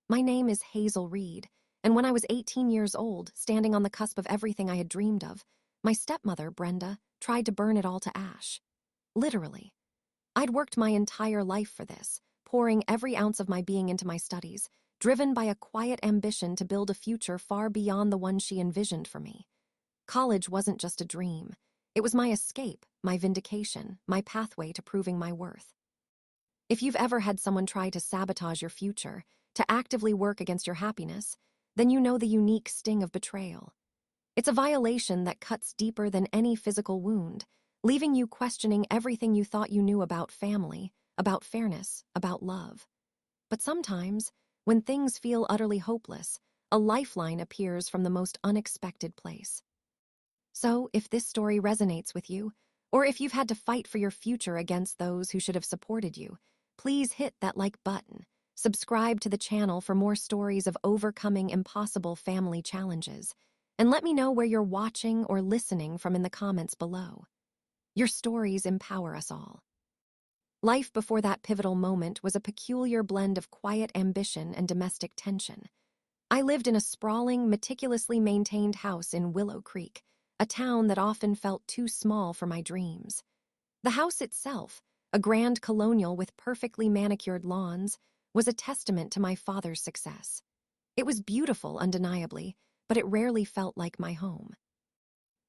My name is Hazel Reed, and when I was 18 years old, standing on the cusp of everything I had dreamed of, my stepmother, Brenda, tried to burn it all to ash. Literally. I'd worked my entire life for this, pouring every ounce of my being into my studies, driven by a quiet ambition to build a future far beyond the one she envisioned for me. College wasn't just a dream. It was my escape, my vindication, my pathway to proving my worth. If you've ever had someone try to sabotage your future, to actively work against your happiness, then you know the unique sting of betrayal. It's a violation that cuts deeper than any physical wound, leaving you questioning everything you thought you knew about family, about fairness, about love. But sometimes, when things feel utterly hopeless, a lifeline appears from the most unexpected place. So, if this story resonates with you, or if you've had to fight for your future against those who should have supported you, please hit that like button. Subscribe to the channel for more stories of overcoming impossible family challenges, and let me know where you're watching or listening from in the comments below. Your stories empower us all. Life before that pivotal moment was a peculiar blend of quiet ambition and domestic tension. I lived in a sprawling, meticulously maintained house in Willow Creek, a town that often felt too small for my dreams. The house itself, a grand colonial with perfectly manicured lawns, was a testament to my father's success. It was beautiful, undeniably, but it rarely felt like my home.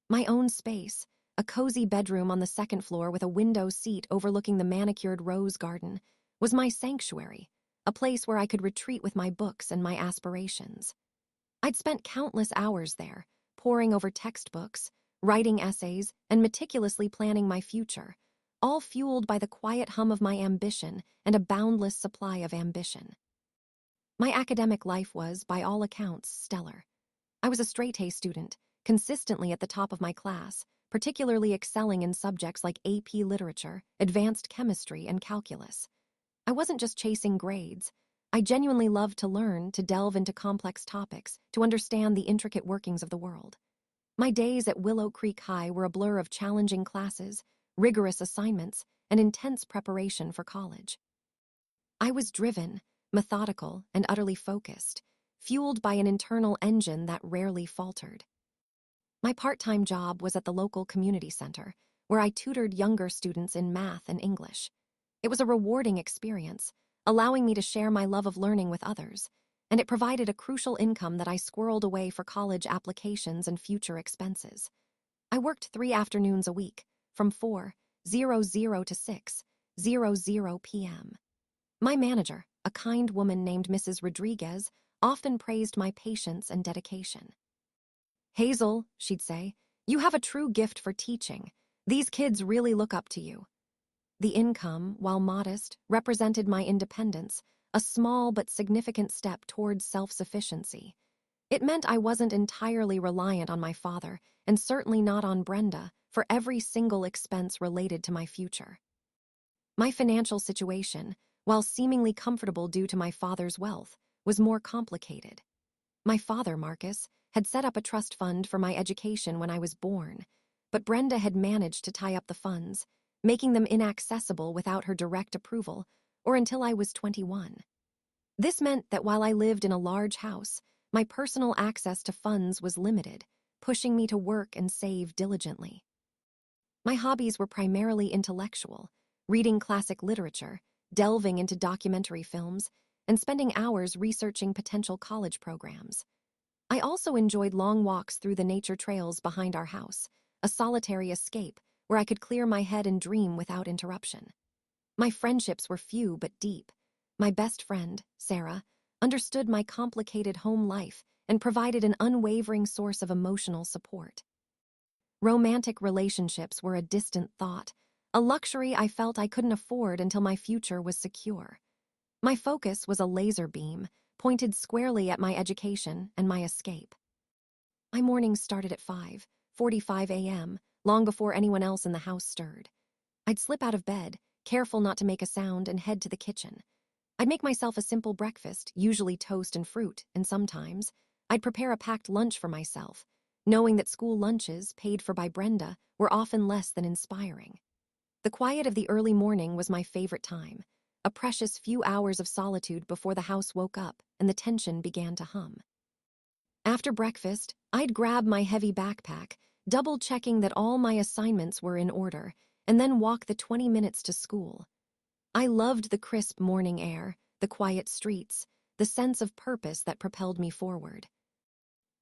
My own space, a cozy bedroom on the second floor with a window seat overlooking the manicured rose garden, was my sanctuary, a place where I could retreat with my books and my aspirations. I'd spent countless hours there, poring over textbooks, writing essays, and meticulously planning my future, all fueled by the quiet hum of my ambition and a boundless supply of ambition. My academic life was, by all accounts, stellar. I was a straight-A student, consistently at the top of my class, particularly excelling in subjects like AP Literature, Advanced Chemistry, and Calculus. I wasn't just chasing grades. I genuinely loved to learn, to delve into complex topics, to understand the intricate workings of the world. My days at Willow Creek High were a blur of challenging classes, rigorous assignments, and intense preparation for college. I was driven, methodical, and utterly focused, fueled by an internal engine that rarely faltered. My part-time job was at the local community center, where I tutored younger students in math and English. It was a rewarding experience, allowing me to share my love of learning with others, and it provided a crucial income that I squirreled away for college applications and future expenses. I worked 3 afternoons a week, from 4:00 to 6:00 p.m. My manager, a kind woman named Mrs. Rodriguez, often praised my patience and dedication. "Hazel," she'd say, "you have a true gift for teaching. These kids really look up to you." The income, while modest, represented my independence, a small but significant step towards self-sufficiency. It meant I wasn't entirely reliant on my father, and certainly not on Brenda, for every single expense related to my future. My financial situation, while seemingly comfortable due to my father's wealth, was more complicated. My father, Marcus, had set up a trust fund for my education when I was born, but Brenda had managed to tie up the funds, making them inaccessible without her direct approval, or until I was 21. This meant that while I lived in a large house, my personal access to funds was limited, pushing me to work and save diligently. My hobbies were primarily intellectual, reading classic literature, delving into documentary films, and spending hours researching potential college programs. I also enjoyed long walks through the nature trails behind our house, a solitary escape where I could clear my head and dream without interruption. My friendships were few but deep. My best friend, Sarah, understood my complicated home life and provided an unwavering source of emotional support. Romantic relationships were a distant thought, a luxury I felt I couldn't afford until my future was secure. My focus was a laser beam, pointed squarely at my education and my escape. My mornings started at 5:45 a.m., long before anyone else in the house stirred. I'd slip out of bed, careful not to make a sound, and head to the kitchen. I'd make myself a simple breakfast, usually toast and fruit, and sometimes I'd prepare a packed lunch for myself, knowing that school lunches, paid for by Brenda, were often less than inspiring. The quiet of the early morning was my favorite time, a precious few hours of solitude before the house woke up and the tension began to hum. After breakfast, I'd grab my heavy backpack, double-checking that all my assignments were in order, and then walk the 20 minutes to school. I loved the crisp morning air, the quiet streets, the sense of purpose that propelled me forward.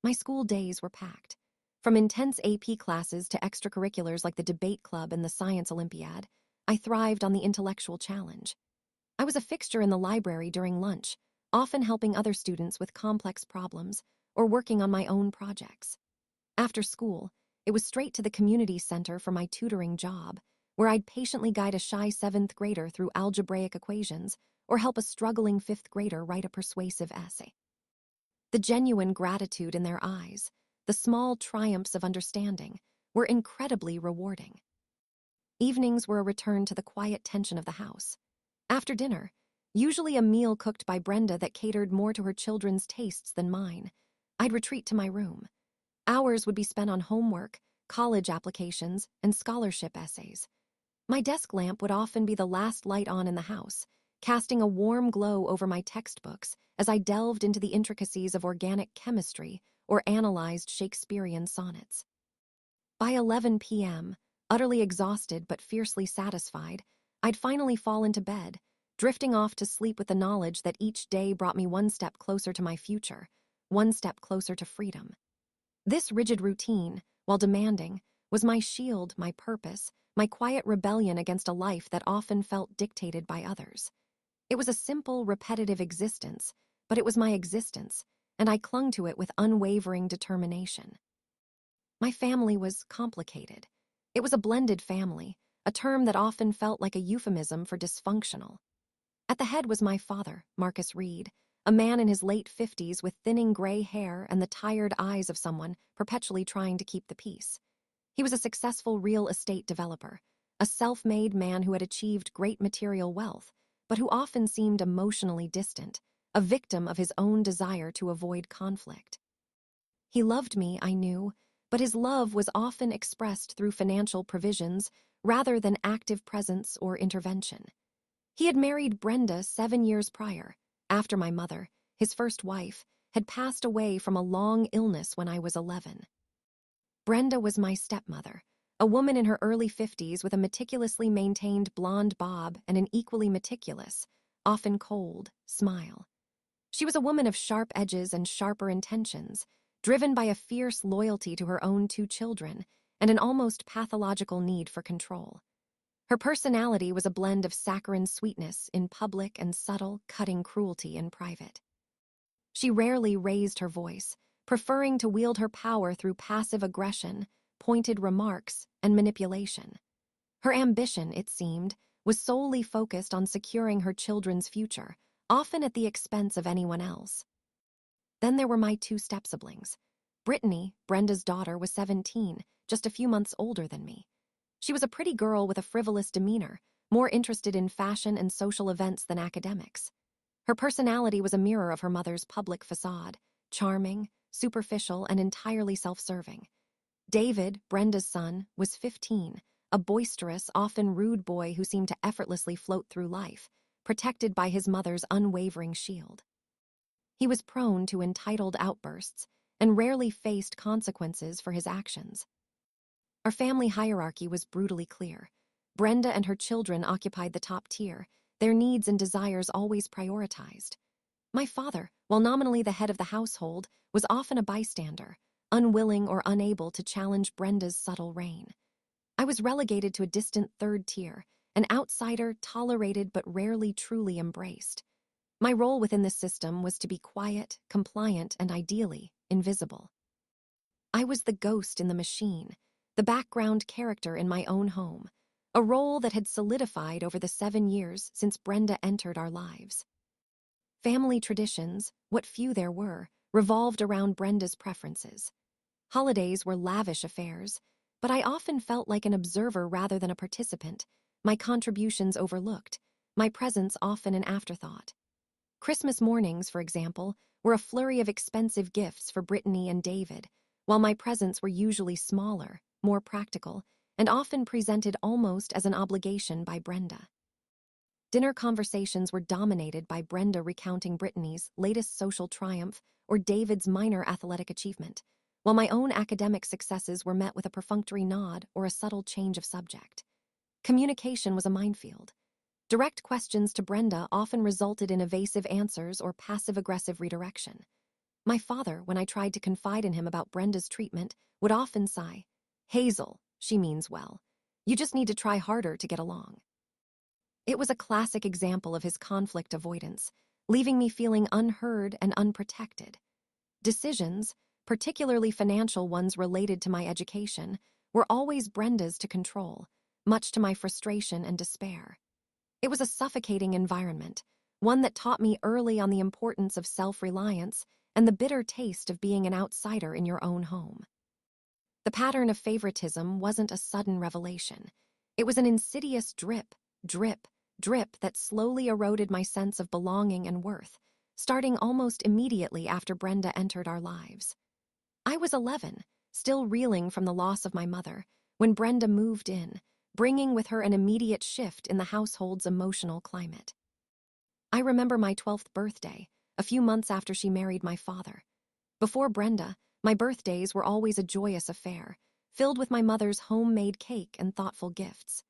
My school days were packed. From intense AP classes to extracurriculars like the debate club and the science Olympiad, I thrived on the intellectual challenge. I was a fixture in the library during lunch, often helping other students with complex problems or working on my own projects. After school, it was straight to the community center for my tutoring job, where I'd patiently guide a shy 7th grader through algebraic equations or help a struggling 5th grader write a persuasive essay. The genuine gratitude in their eyes, the small triumphs of understanding, were incredibly rewarding. Evenings were a return to the quiet tension of the house. After dinner, usually a meal cooked by Brenda that catered more to her children's tastes than mine, I'd retreat to my room. Hours would be spent on homework, college applications, and scholarship essays. My desk lamp would often be the last light on in the house, casting a warm glow over my textbooks as I delved into the intricacies of organic chemistry or analyzed Shakespearean sonnets. By 11 p.m., utterly exhausted but fiercely satisfied, I'd finally fall into bed, drifting off to sleep with the knowledge that each day brought me one step closer to my future, one step closer to freedom. This rigid routine, while demanding, was my shield, my purpose, my quiet rebellion against a life that often felt dictated by others. It was a simple, repetitive existence, but it was my existence, and I clung to it with unwavering determination. My family was complicated. It was a blended family, a term that often felt like a euphemism for dysfunctional. At the head was my father, Marcus Reed, a man in his late 50s with thinning gray hair and the tired eyes of someone perpetually trying to keep the peace. He was a successful real estate developer, a self-made man who had achieved great material wealth, but who often seemed emotionally distant, a victim of his own desire to avoid conflict. He loved me, I knew, but his love was often expressed through financial provisions rather than active presence or intervention. He had married Brenda 7 years prior, after my mother, his first wife, had passed away from a long illness when I was 11. Brenda was my stepmother, a woman in her early 50s with a meticulously maintained blonde bob and an equally meticulous, often cold, smile. She was a woman of sharp edges and sharper intentions, driven by a fierce loyalty to her own 2 children and an almost pathological need for control. Her personality was a blend of saccharine sweetness in public and subtle, cutting cruelty in private. She rarely raised her voice, preferring to wield her power through passive aggression, pointed remarks, and manipulation. Her ambition, it seemed, was solely focused on securing her children's future, often at the expense of anyone else. Then there were my 2 step-siblings. Brittany, Brenda's daughter, was 17, just a few months older than me. She was a pretty girl with a frivolous demeanor, more interested in fashion and social events than academics. Her personality was a mirror of her mother's public facade, charming, superficial, and entirely self-serving. David, Brenda's son, was 15, a boisterous, often rude boy who seemed to effortlessly float through life, protected by his mother's unwavering shield. He was prone to entitled outbursts and rarely faced consequences for his actions. Our family hierarchy was brutally clear. Brenda and her children occupied the top tier, their needs and desires always prioritized. My father, while nominally the head of the household, was often a bystander, unwilling or unable to challenge Brenda's subtle reign. I was relegated to a distant 3rd tier, an outsider tolerated but rarely truly embraced. My role within this system was to be quiet, compliant, and ideally, invisible. I was the ghost in the machine, the background character in my own home, a role that had solidified over the 7 years since Brenda entered our lives. Family traditions, what few there were, revolved around Brenda's preferences. Holidays were lavish affairs, but I often felt like an observer rather than a participant, my contributions overlooked, my presence often an afterthought. Christmas mornings, for example, were a flurry of expensive gifts for Brittany and David, while my presents were usually smaller, more practical, and often presented almost as an obligation by Brenda. Dinner conversations were dominated by Brenda recounting Brittany's latest social triumph or David's minor athletic achievement, while my own academic successes were met with a perfunctory nod or a subtle change of subject. Communication was a minefield. Direct questions to Brenda often resulted in evasive answers or passive-aggressive redirection. My father, when I tried to confide in him about Brenda's treatment, would often sigh, "Hazel, she means well. You just need to try harder to get along." It was a classic example of his conflict avoidance, leaving me feeling unheard and unprotected. Decisions, particularly financial ones related to my education, were always Brenda's to control, much to my frustration and despair. It was a suffocating environment, one that taught me early on the importance of self-reliance and the bitter taste of being an outsider in your own home. The pattern of favoritism wasn't a sudden revelation. It was an insidious drip, drip, drip that slowly eroded my sense of belonging and worth, starting almost immediately after Brenda entered our lives. I was 11, still reeling from the loss of my mother, when Brenda moved in, bringing with her an immediate shift in the household's emotional climate. I remember my 12th birthday, a few months after she married my father. Before Brenda, my birthdays were always a joyous affair, filled with my mother's homemade cake and thoughtful gifts.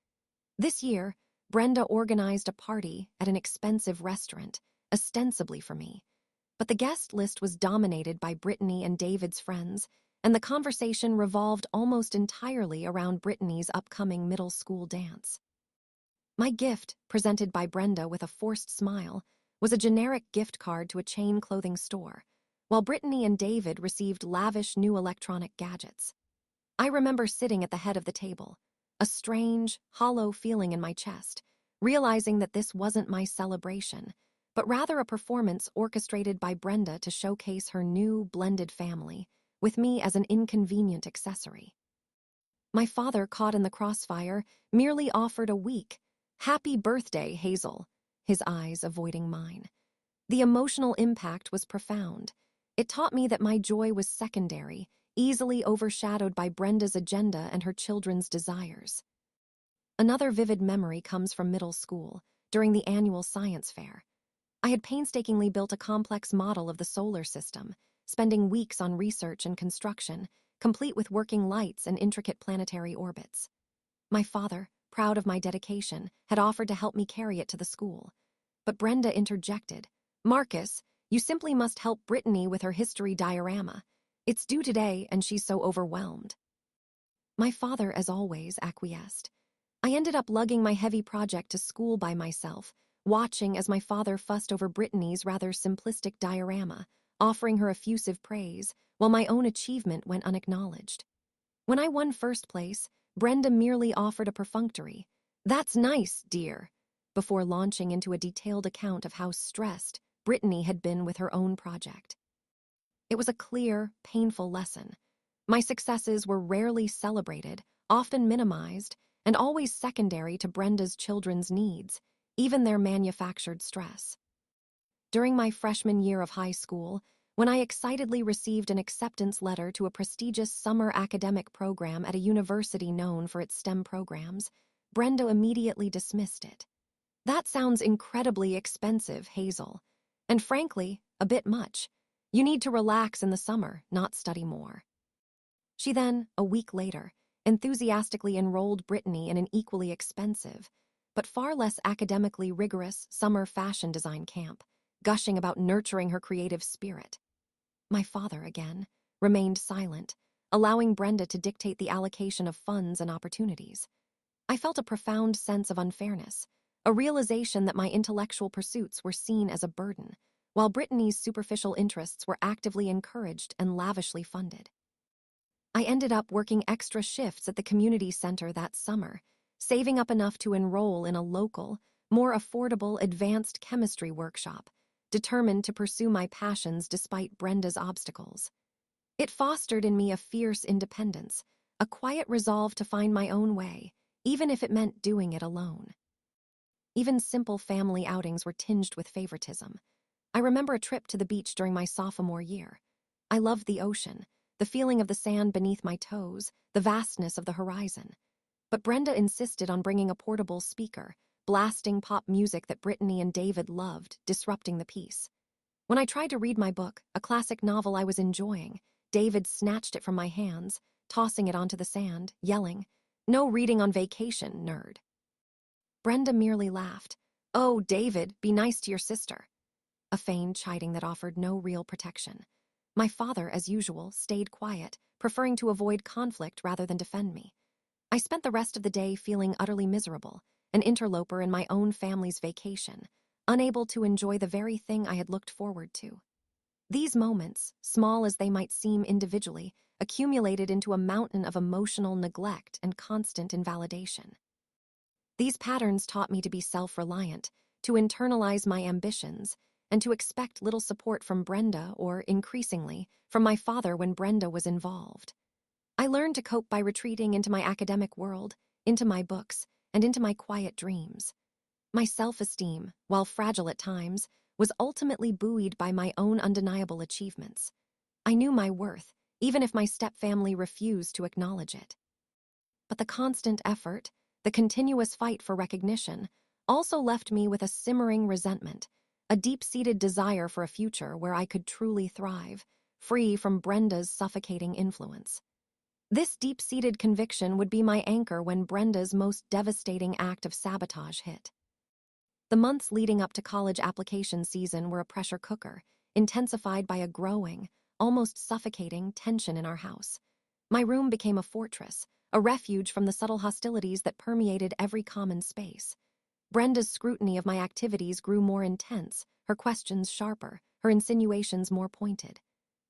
This year, Brenda organized a party at an expensive restaurant, ostensibly for me. But the guest list was dominated by Brittany and David's friends, and the conversation revolved almost entirely around Brittany's upcoming middle school dance. My gift, presented by Brenda with a forced smile, was a generic gift card to a chain clothing store, while Brittany and David received lavish new electronic gadgets. I remember sitting at the head of the table, a strange, hollow feeling in my chest, realizing that this wasn't my celebration, but rather a performance orchestrated by Brenda to showcase her new, blended family, with me as an inconvenient accessory. My father, caught in the crossfire, merely offered a weak, "Happy birthday, Hazel," his eyes avoiding mine. The emotional impact was profound. It taught me that my joy was secondary, easily overshadowed by Brenda's agenda and her children's desires. Another vivid memory comes from middle school, during the annual science fair. I had painstakingly built a complex model of the solar system, spending weeks on research and construction, complete with working lights and intricate planetary orbits. My father, proud of my dedication, had offered to help me carry it to the school. But Brenda interjected, "Marcus, you simply must help Brittany with her history diorama. It's due today and she's so overwhelmed." My father, as always, acquiesced. I ended up lugging my heavy project to school by myself, watching as my father fussed over Brittany's rather simplistic diorama, offering her effusive praise, while my own achievement went unacknowledged. When I won first place, Brenda merely offered a perfunctory, "That's nice, dear," before launching into a detailed account of how stressed Brittany had been with her own project. It was a clear, painful lesson. My successes were rarely celebrated, often minimized, and always secondary to Brenda's children's needs, even their manufactured stress. During my freshman year of high school, when I excitedly received an acceptance letter to a prestigious summer academic program at a university known for its STEM programs, Brenda immediately dismissed it. "That sounds incredibly expensive, Hazel. And frankly, a bit much. You need to relax in the summer, not study more." She then, a week later, enthusiastically enrolled Brittany in an equally expensive, but far less academically rigorous summer fashion design camp, gushing about nurturing her creative spirit. My father, again, remained silent, allowing Brenda to dictate the allocation of funds and opportunities. I felt a profound sense of unfairness, a realization that my intellectual pursuits were seen as a burden, while Brittany's superficial interests were actively encouraged and lavishly funded. I ended up working extra shifts at the community center that summer, saving up enough to enroll in a local, more affordable advanced chemistry workshop, determined to pursue my passions despite Brenda's obstacles. It fostered in me a fierce independence, a quiet resolve to find my own way, even if it meant doing it alone. Even simple family outings were tinged with favoritism. I remember a trip to the beach during my sophomore year. I loved the ocean, the feeling of the sand beneath my toes, the vastness of the horizon. But Brenda insisted on bringing a portable speaker, blasting pop music that Brittany and David loved, disrupting the peace. When I tried to read my book, a classic novel I was enjoying, David snatched it from my hands, tossing it onto the sand, yelling, "No reading on vacation, nerd." Brenda merely laughed. "Oh, David, be nice to your sister." A feigned chiding that offered no real protection. My father, as usual, stayed quiet, preferring to avoid conflict rather than defend me. I spent the rest of the day feeling utterly miserable, an interloper in my own family's vacation, unable to enjoy the very thing I had looked forward to. These moments, small as they might seem individually, accumulated into a mountain of emotional neglect and constant invalidation. These patterns taught me to be self-reliant, to internalize my ambitions, and to expect little support from Brenda or, increasingly, from my father when Brenda was involved. I learned to cope by retreating into my academic world, into my books, and into my quiet dreams. My self-esteem, while fragile at times, was ultimately buoyed by my own undeniable achievements. I knew my worth, even if my stepfamily refused to acknowledge it. But the constant effort, the continuous fight for recognition, also left me with a simmering resentment, a deep-seated desire for a future where I could truly thrive, free from Brenda's suffocating influence. This deep-seated conviction would be my anchor when Brenda's most devastating act of sabotage hit. The months leading up to college application season were a pressure cooker, intensified by a growing, almost suffocating tension in our house. My room became a fortress, a refuge from the subtle hostilities that permeated every common space. Brenda's scrutiny of my activities grew more intense, her questions sharper, her insinuations more pointed.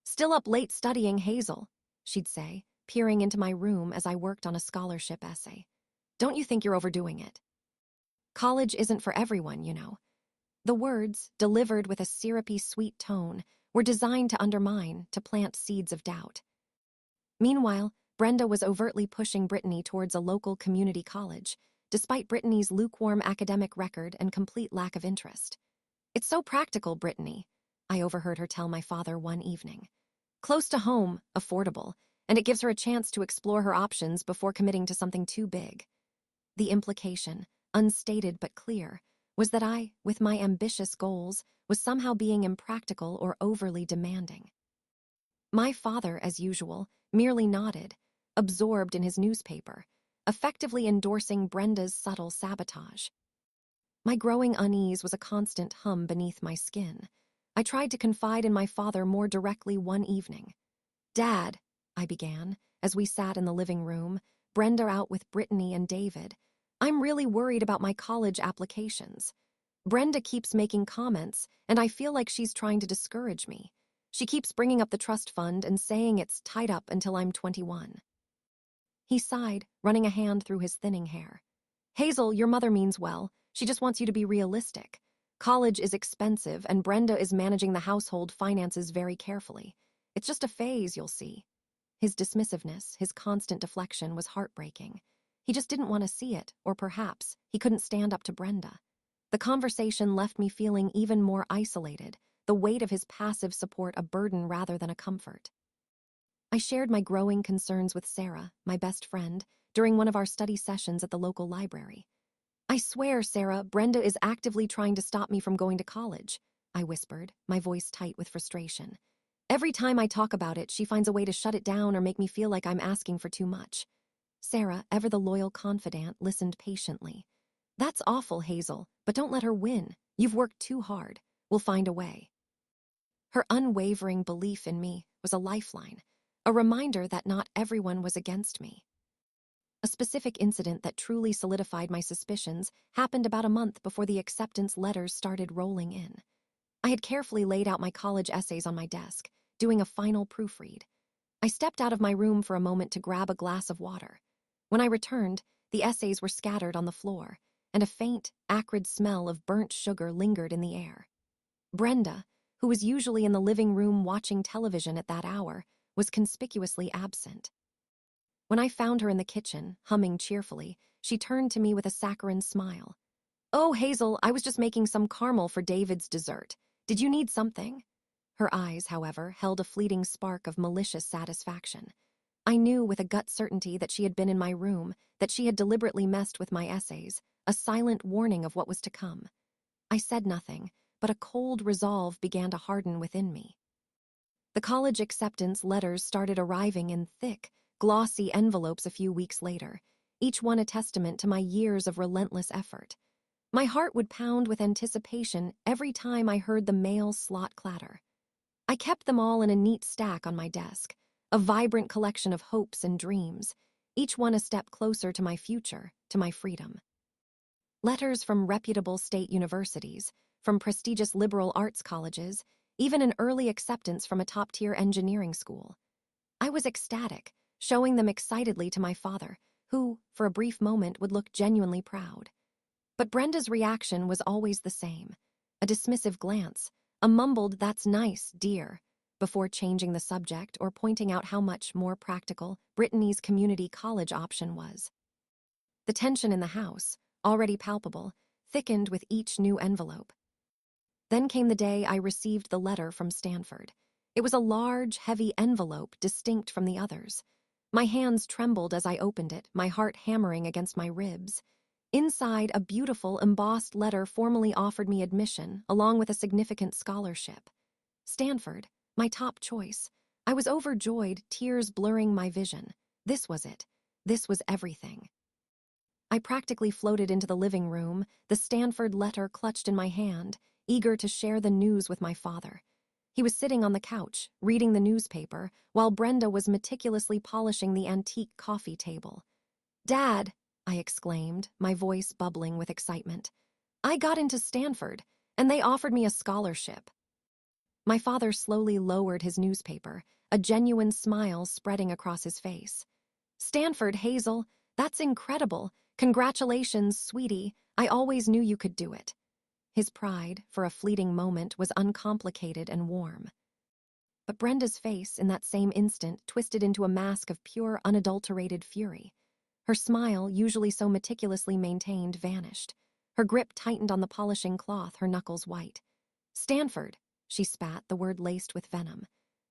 "Still up late studying, Hazel," she'd say, peering into my room as I worked on a scholarship essay. "Don't you think you're overdoing it? College isn't for everyone, you know." The words, delivered with a syrupy sweet tone, were designed to undermine, to plant seeds of doubt. Meanwhile, Brenda was overtly pushing Brittany towards a local community college, despite Brittany's lukewarm academic record and complete lack of interest. "It's so practical, Brittany," I overheard her tell my father one evening. "Close to home, affordable, and it gives her a chance to explore her options before committing to something too big." The implication, unstated but clear, was that I, with my ambitious goals, was somehow being impractical or overly demanding. My father, as usual, merely nodded, absorbed in his newspaper, effectively endorsing Brenda's subtle sabotage. My growing unease was a constant hum beneath my skin. I tried to confide in my father more directly one evening. "Dad," I began, as we sat in the living room, Brenda out with Brittany and David, "I'm really worried about my college applications. Brenda keeps making comments, and I feel like she's trying to discourage me. She keeps bringing up the trust fund and saying it's tied up until I'm 21. He sighed, running a hand through his thinning hair. "Hazel, your mother means well. She just wants you to be realistic. College is expensive, and Brenda is managing the household finances very carefully. It's just a phase, you'll see." His dismissiveness, his constant deflection was heartbreaking. He just didn't want to see it, or perhaps he couldn't stand up to Brenda. The conversation left me feeling even more isolated, the weight of his passive support a burden rather than a comfort. I shared my growing concerns with Sarah, my best friend, during one of our study sessions at the local library. "I swear, Sarah, Brenda is actively trying to stop me from going to college," I whispered, my voice tight with frustration. "Every time I talk about it, she finds a way to shut it down or make me feel like I'm asking for too much." Sarah, ever the loyal confidant, listened patiently. "That's awful, Hazel, but don't let her win. You've worked too hard. We'll find a way." Her unwavering belief in me was a lifeline, a reminder that not everyone was against me. A specific incident that truly solidified my suspicions happened about a month before the acceptance letters started rolling in. I had carefully laid out my college essays on my desk, doing a final proofread. I stepped out of my room for a moment to grab a glass of water. When I returned, the essays were scattered on the floor, and a faint, acrid smell of burnt sugar lingered in the air. Brenda, who was usually in the living room watching television at that hour, was conspicuously absent. When I found her in the kitchen, humming cheerfully, she turned to me with a saccharine smile. "Oh, Hazel, I was just making some caramel for David's dessert. Did you need something?" Her eyes, however, held a fleeting spark of malicious satisfaction. I knew with a gut certainty that she had been in my room, that she had deliberately messed with my essays, a silent warning of what was to come. I said nothing, but a cold resolve began to harden within me. The college acceptance letters started arriving in thick, glossy envelopes a few weeks later, each one a testament to my years of relentless effort. My heart would pound with anticipation every time I heard the mail slot clatter. I kept them all in a neat stack on my desk, a vibrant collection of hopes and dreams, each one a step closer to my future, to my freedom. Letters from reputable state universities, from prestigious liberal arts colleges, even an early acceptance from a top-tier engineering school. I was ecstatic, showing them excitedly to my father, who, for a brief moment, would look genuinely proud. But Brenda's reaction was always the same, a dismissive glance, a mumbled "that's nice, dear," before changing the subject or pointing out how much more practical Brittany's community college option was. The tension in the house, already palpable, thickened with each new envelope. Then came the day I received the letter from Stanford. It was a large, heavy envelope distinct from the others. My hands trembled as I opened it, my heart hammering against my ribs. Inside, a beautiful, embossed letter formally offered me admission, along with a significant scholarship. Stanford, my top choice. I was overjoyed, tears blurring my vision. This was it. This was everything. I practically floated into the living room, the Stanford letter clutched in my hand, eager to share the news with my father. He was sitting on the couch, reading the newspaper, while Brenda was meticulously polishing the antique coffee table. "Dad," I exclaimed, my voice bubbling with excitement. "I got into Stanford, and they offered me a scholarship." My father slowly lowered his newspaper, a genuine smile spreading across his face. "Stanford, Hazel, that's incredible. Congratulations, sweetie. I always knew you could do it." His pride, for a fleeting moment, was uncomplicated and warm. But Brenda's face, in that same instant, twisted into a mask of pure, unadulterated fury. Her smile, usually so meticulously maintained, vanished. Her grip tightened on the polishing cloth, her knuckles white. "Stanford," she spat, the word laced with venom.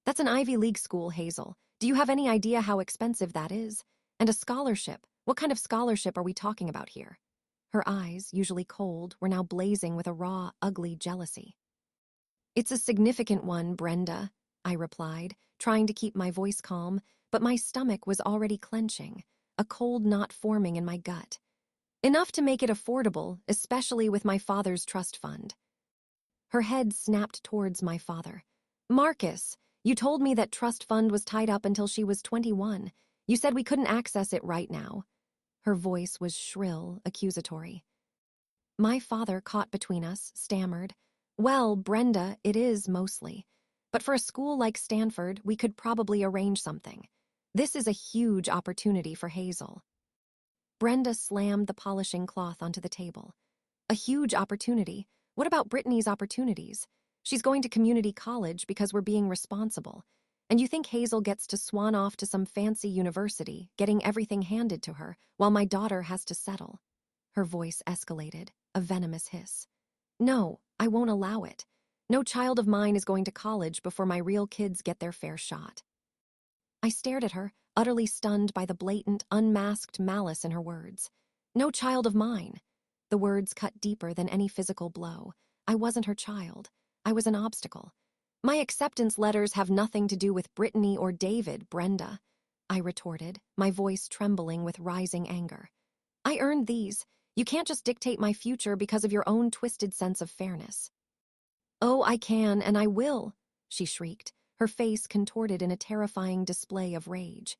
"That's an Ivy League school, Hazel. Do you have any idea how expensive that is? And a scholarship. What kind of scholarship are we talking about here?" Her eyes, usually cold, were now blazing with a raw, ugly jealousy. "It's a significant one, Brenda," I replied, trying to keep my voice calm, but my stomach was already clenching, a cold knot forming in my gut. "Enough to make it affordable, especially with my father's trust fund." Her head snapped towards my father. "Marcus, you told me that trust fund was tied up until she was 21. You said we couldn't access it right now." Her voice was shrill, accusatory. My father, caught between us, stammered, "Well, Brenda, it is mostly. But for a school like Stanford, we could probably arrange something. This is a huge opportunity for Hazel." Brenda slammed the polishing cloth onto the table. "A huge opportunity? What about Brittany's opportunities? She's going to community college because we're being responsible. And you think Hazel gets to swan off to some fancy university, getting everything handed to her, while my daughter has to settle?" Her voice escalated, a venomous hiss. "No, I won't allow it. No child of mine is going to college before my real kids get their fair shot." I stared at her, utterly stunned by the blatant, unmasked malice in her words. "No child of mine." The words cut deeper than any physical blow. I wasn't her child. I was an obstacle. "My acceptance letters have nothing to do with Brittany or David, Brenda," I retorted, my voice trembling with rising anger. "I earned these. You can't just dictate my future because of your own twisted sense of fairness." "Oh, I can, and I will," she shrieked, her face contorted in a terrifying display of rage.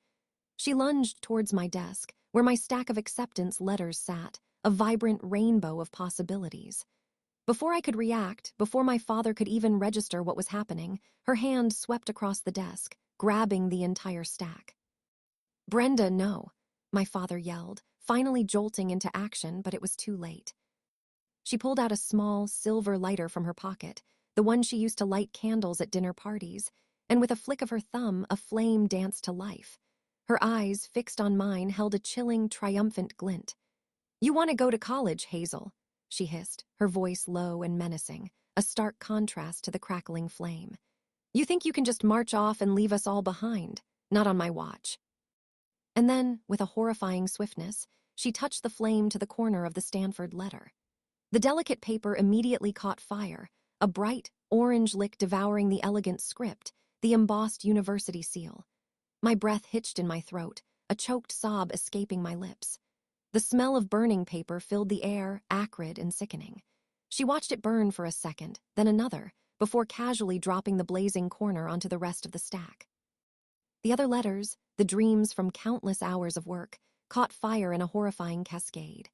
She lunged towards my desk, where my stack of acceptance letters sat, a vibrant rainbow of possibilities. Before I could react, before my father could even register what was happening, her hand swept across the desk, grabbing the entire stack. "Brenda, no," my father yelled, finally jolting into action, but it was too late. She pulled out a small, silver lighter from her pocket, the one she used to light candles at dinner parties, and with a flick of her thumb, a flame danced to life. Her eyes, fixed on mine, held a chilling, triumphant glint. "You want to go to college, Hazel," she hissed, her voice low and menacing, a stark contrast to the crackling flame. "You think you can just march off and leave us all behind? Not on my watch." And then, with a horrifying swiftness, she touched the flame to the corner of the Stanford letter. The delicate paper immediately caught fire, a bright, orange lick devouring the elegant script, the embossed university seal. My breath hitched in my throat, a choked sob escaping my lips. The smell of burning paper filled the air, acrid and sickening. She watched it burn for a second, then another, before casually dropping the blazing corner onto the rest of the stack. The other letters, the dreams from countless hours of work, caught fire in a horrifying cascade.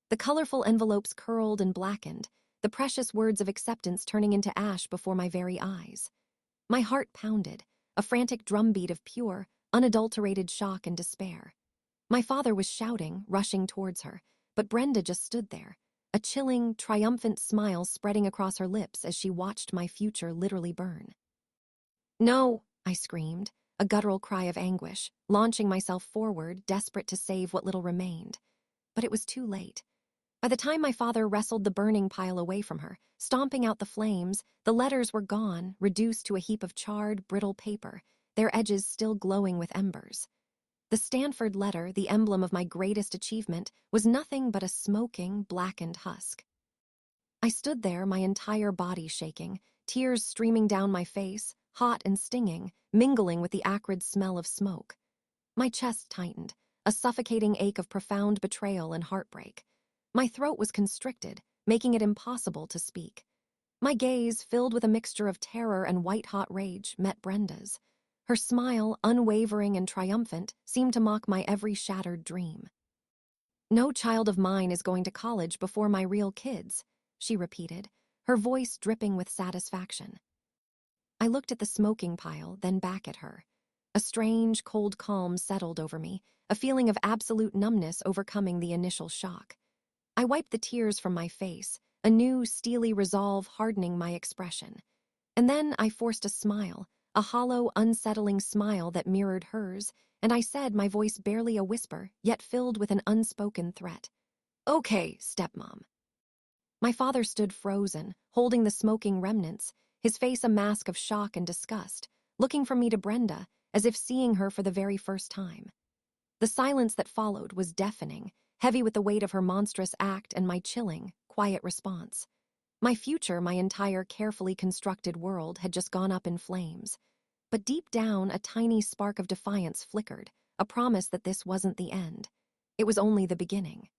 The colorful envelopes curled and blackened, the precious words of acceptance turning into ash before my very eyes. My heart pounded, a frantic drumbeat of pure, unadulterated shock and despair. My father was shouting, rushing towards her, but Brenda just stood there, a chilling, triumphant smile spreading across her lips as she watched my future literally burn. "No," I screamed, a guttural cry of anguish, launching myself forward, desperate to save what little remained. But it was too late. By the time my father wrestled the burning pile away from her, stomping out the flames, the letters were gone, reduced to a heap of charred, brittle paper, their edges still glowing with embers. The Stanford letter, the emblem of my greatest achievement, was nothing but a smoking, blackened husk. I stood there, my entire body shaking, tears streaming down my face, hot and stinging, mingling with the acrid smell of smoke. My chest tightened, a suffocating ache of profound betrayal and heartbreak. My throat was constricted, making it impossible to speak. My gaze, filled with a mixture of terror and white-hot rage, met Brenda's. Her smile, unwavering and triumphant, seemed to mock my every shattered dream. "No child of mine is going to college before my real kids," she repeated, her voice dripping with satisfaction. I looked at the smoking pile, then back at her. A strange, cold calm settled over me, a feeling of absolute numbness overcoming the initial shock. I wiped the tears from my face, a new, steely resolve hardening my expression. And then I forced a smile, a hollow, unsettling smile that mirrored hers, and I said, my voice barely a whisper, yet filled with an unspoken threat. "Okay, stepmom." My father stood frozen, holding the smoking remnants, his face a mask of shock and disgust, looking from me to Brenda, as if seeing her for the very first time. The silence that followed was deafening, heavy with the weight of her monstrous act and my chilling, quiet response. My future, my entire carefully constructed world, had just gone up in flames. But deep down, a tiny spark of defiance flickered, a promise that this wasn't the end. It was only the beginning.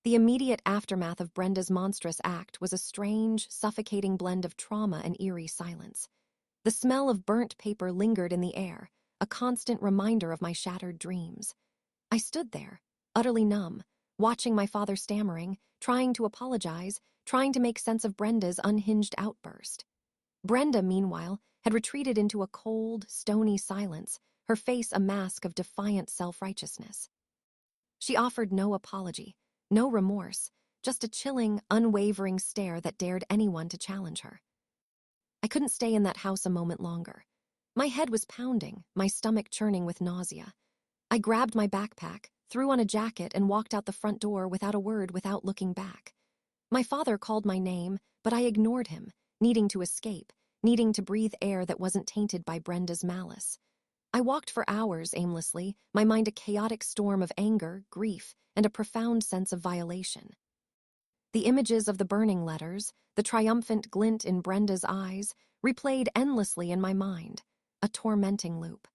The immediate aftermath of Brenda's monstrous act was a strange, suffocating blend of trauma and eerie silence. The smell of burnt paper lingered in the air, a constant reminder of my shattered dreams. I stood there, utterly numb, watching my father stammering, trying to apologize, trying to make sense of Brenda's unhinged outburst. Brenda, meanwhile, had retreated into a cold, stony silence, her face a mask of defiant self-righteousness. She offered no apology, no remorse, just a chilling, unwavering stare that dared anyone to challenge her. I couldn't stay in that house a moment longer. My head was pounding, my stomach churning with nausea. I grabbed my backpack, threw on a jacket, and walked out the front door without a word, without looking back. My father called my name, but I ignored him, needing to escape, needing to breathe air that wasn't tainted by Brenda's malice. I walked for hours aimlessly, my mind a chaotic storm of anger, grief, and a profound sense of violation. The images of the burning letters, the triumphant glint in Brenda's eyes, replayed endlessly in my mind, a tormenting loop.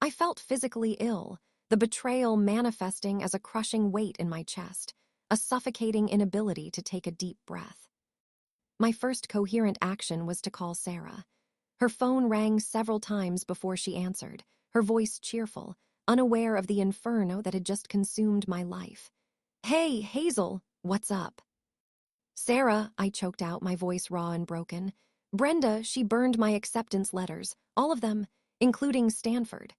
I felt physically ill, the betrayal manifesting as a crushing weight in my chest, a suffocating inability to take a deep breath. My first coherent action was to call Sarah. Her phone rang several times before she answered, her voice cheerful, unaware of the inferno that had just consumed my life. "Hey, Hazel, what's up?" "Sarah," I choked out, my voice raw and broken. "Brenda, she burned my acceptance letters, all of them, including Stanford."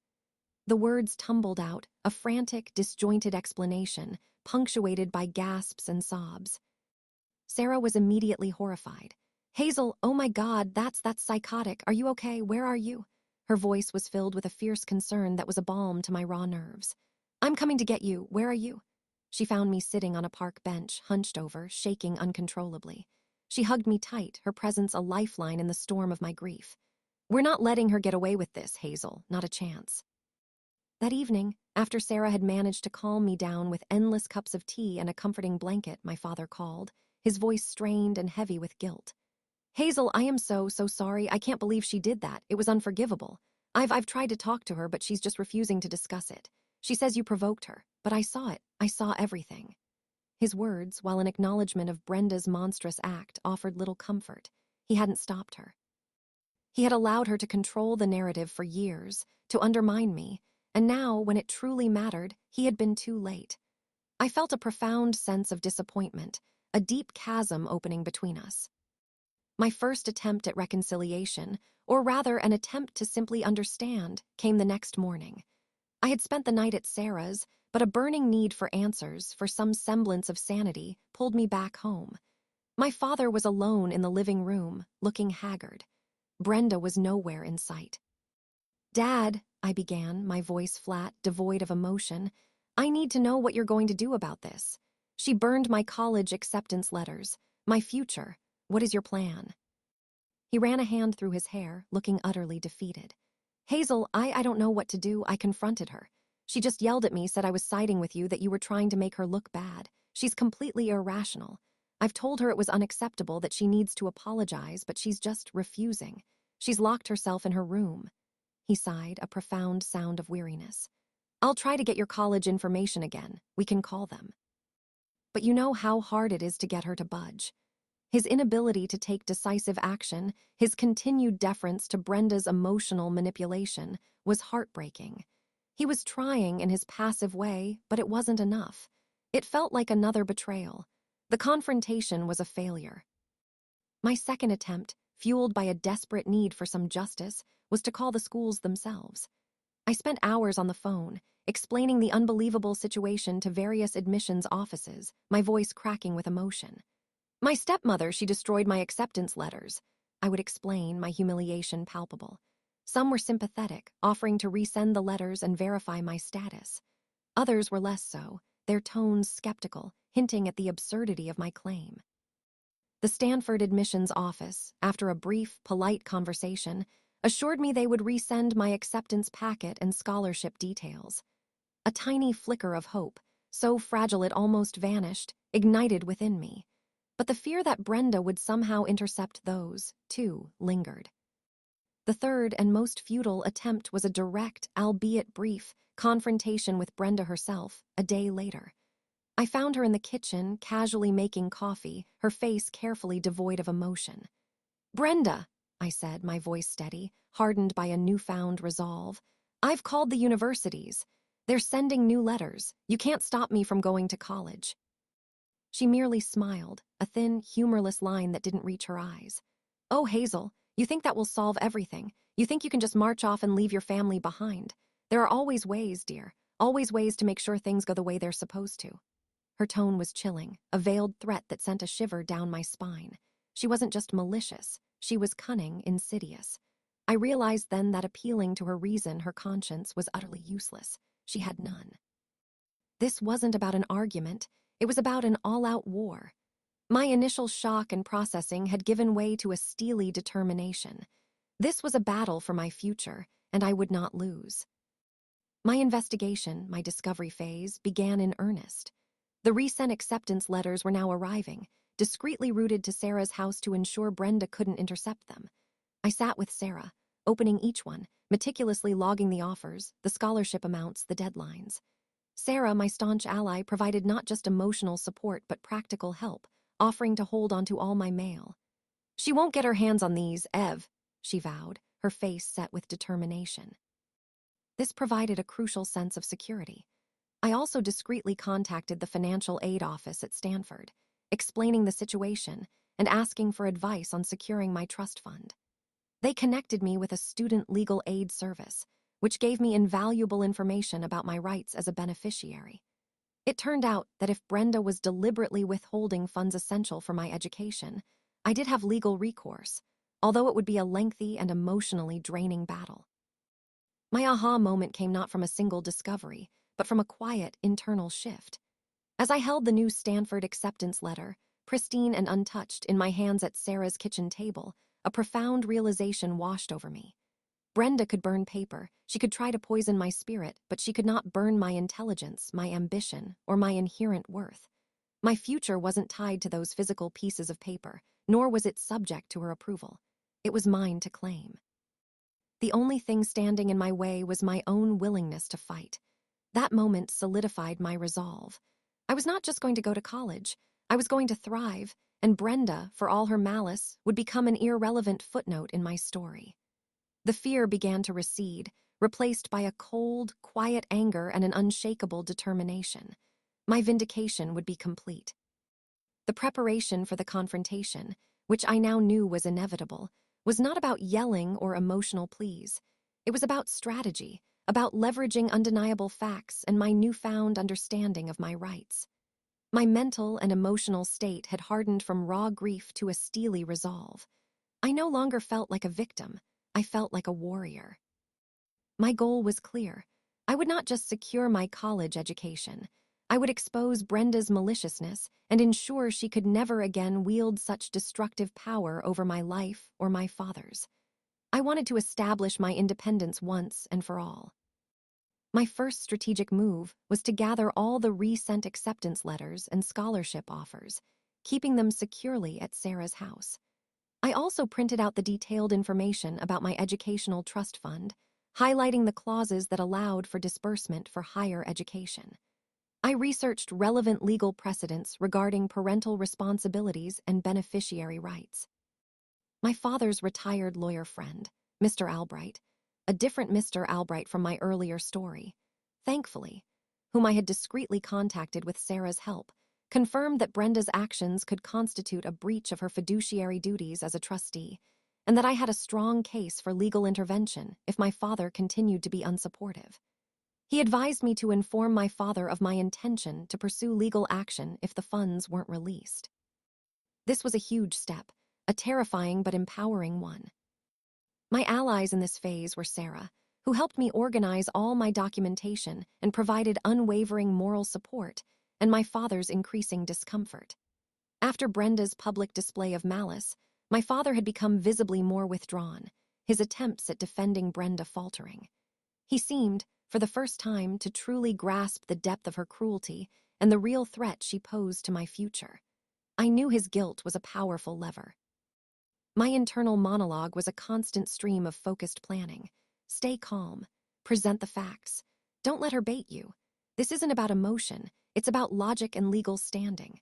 The words tumbled out, a frantic, disjointed explanation, punctuated by gasps and sobs. Sarah was immediately horrified. "Hazel, oh my God, that's psychotic. Are you okay? Where are you?" Her voice was filled with a fierce concern that was a balm to my raw nerves. "I'm coming to get you. Where are you?" She found me sitting on a park bench, hunched over, shaking uncontrollably. She hugged me tight, her presence a lifeline in the storm of my grief. "We're not letting her get away with this, Hazel. Not a chance." That evening, After Sarah had managed to calm me down with endless cups of tea and a comforting blanket, my father called, his voice strained and heavy with guilt. Hazel, I am so sorry. I can't believe she did that. It was unforgivable. I've tried to talk to her, but she's just refusing to discuss it. She says you provoked her, but I saw it. I saw everything. His words, while an acknowledgement of Brenda's monstrous act, offered little comfort. He hadn't stopped her. He had allowed her to control the narrative for years, to undermine me, and now, when it truly mattered, he had been too late. I felt a profound sense of disappointment, a deep chasm opening between us. My first attempt at reconciliation, or rather an attempt to simply understand, came the next morning. I had spent the night at Sarah's, but a burning need for answers, for some semblance of sanity, pulled me back home. My father was alone in the living room, looking haggard. Brenda was nowhere in sight. Dad, I began, my voice flat, devoid of emotion, I need to know what you're going to do about this. She burned my college acceptance letters, my future. What is your plan? He ran a hand through his hair, looking utterly defeated. Hazel, I don't know what to do. I confronted her. She just yelled at me, said I was siding with you, that you were trying to make her look bad. She's completely irrational. I've told her it was unacceptable, that she needs to apologize, but she's just refusing. She's locked herself in her room. He sighed, a profound sound of weariness. I'll try to get your college information again. We can call them. But you know how hard it is to get her to budge. His inability to take decisive action, his continued deference to Brenda's emotional manipulation, was heartbreaking. He was trying in his passive way, but it wasn't enough. It felt like another betrayal. The confrontation was a failure. My second attempt, fueled by a desperate need for some justice, was to call the schools themselves. I spent hours on the phone, explaining the unbelievable situation to various admissions offices, my voice cracking with emotion. My stepmother, she destroyed my acceptance letters. I would explain, my humiliation palpable. Some were sympathetic, offering to resend the letters and verify my status. Others were less so, their tones skeptical, hinting at the absurdity of my claim. The Stanford admissions office, after a brief, polite conversation, assured me they would resend my acceptance packet and scholarship details. A tiny flicker of hope, so fragile it almost vanished, ignited within me. But the fear that Brenda would somehow intercept those, too, lingered. The third and most futile attempt was a direct, albeit brief, confrontation with Brenda herself, a day later. I found her in the kitchen, casually making coffee, her face carefully devoid of emotion. Brenda, I said, my voice steady, hardened by a newfound resolve, I've called the universities. They're sending new letters. You can't stop me from going to college. She merely smiled, a thin, humorless line that didn't reach her eyes. Oh, Hazel, you think that will solve everything. You think you can just march off and leave your family behind. There are always ways, dear, always ways to make sure things go the way they're supposed to. Her tone was chilling, a veiled threat that sent a shiver down my spine. She wasn't just malicious, she was cunning, insidious. I realized then that appealing to her reason, her conscience, was utterly useless. She had none. This wasn't about an argument, it was about an all-out war. My initial shock and processing had given way to a steely determination. This was a battle for my future, and I would not lose. My investigation, my discovery phase, began in earnest. The resent acceptance letters were now arriving, discreetly routed to Sarah's house to ensure Brenda couldn't intercept them. I sat with Sarah, opening each one, meticulously logging the offers, the scholarship amounts, the deadlines. Sarah, my staunch ally, provided not just emotional support but practical help, offering to hold onto all my mail. She won't get her hands on these, Ev, she vowed, her face set with determination. This provided a crucial sense of security. I also discreetly contacted the financial aid office at Stanford, explaining the situation and asking for advice on securing my trust fund. They connected me with a student legal aid service, which gave me invaluable information about my rights as a beneficiary. It turned out that if Brenda was deliberately withholding funds essential for my education, I did have legal recourse, although it would be a lengthy and emotionally draining battle. My aha moment came not from a single discovery, but from a quiet, internal shift. As I held the new Stanford acceptance letter, pristine and untouched, in my hands at Sarah's kitchen table, a profound realization washed over me. Brenda could burn paper. She could try to poison my spirit, but she could not burn my intelligence, my ambition, or my inherent worth. My future wasn't tied to those physical pieces of paper, nor was it subject to her approval. It was mine to claim. The only thing standing in my way was my own willingness to fight. That moment solidified my resolve. I was not just going to go to college. I was going to thrive, and Brenda, for all her malice, would become an irrelevant footnote in my story. The fear began to recede, replaced by a cold, quiet anger and an unshakable determination. My vindication would be complete. The preparation for the confrontation, which I now knew was inevitable, was not about yelling or emotional pleas. It was about strategy, about leveraging undeniable facts and my newfound understanding of my rights. My mental and emotional state had hardened from raw grief to a steely resolve. I no longer felt like a victim. I felt like a warrior. My goal was clear. I would not just secure my college education. I would expose Brenda's maliciousness and ensure she could never again wield such destructive power over my life or my father's. I wanted to establish my independence once and for all. My first strategic move was to gather all the resent acceptance letters and scholarship offers, keeping them securely at Sarah's house. I also printed out the detailed information about my educational trust fund, highlighting the clauses that allowed for disbursement for higher education. I researched relevant legal precedents regarding parental responsibilities and beneficiary rights. My father's retired lawyer friend, Mr. Albright, a different Mr. Albright from my earlier story, thankfully, whom I had discreetly contacted with Sarah's help, confirmed that Brenda's actions could constitute a breach of her fiduciary duties as a trustee, and that I had a strong case for legal intervention if my father continued to be unsupportive. He advised me to inform my father of my intention to pursue legal action if the funds weren't released. This was a huge step, a terrifying but empowering one. My allies in this phase were Sarah, who helped me organize all my documentation and provided unwavering moral support, and my father's increasing discomfort. After Brenda's public display of malice, my father had become visibly more withdrawn, his attempts at defending Brenda faltering. He seemed, for the first time, to truly grasp the depth of her cruelty and the real threat she posed to my future. I knew his guilt was a powerful lever. My internal monologue was a constant stream of focused planning. Stay calm. Present the facts. Don't let her bait you. This isn't about emotion. It's about logic and legal standing.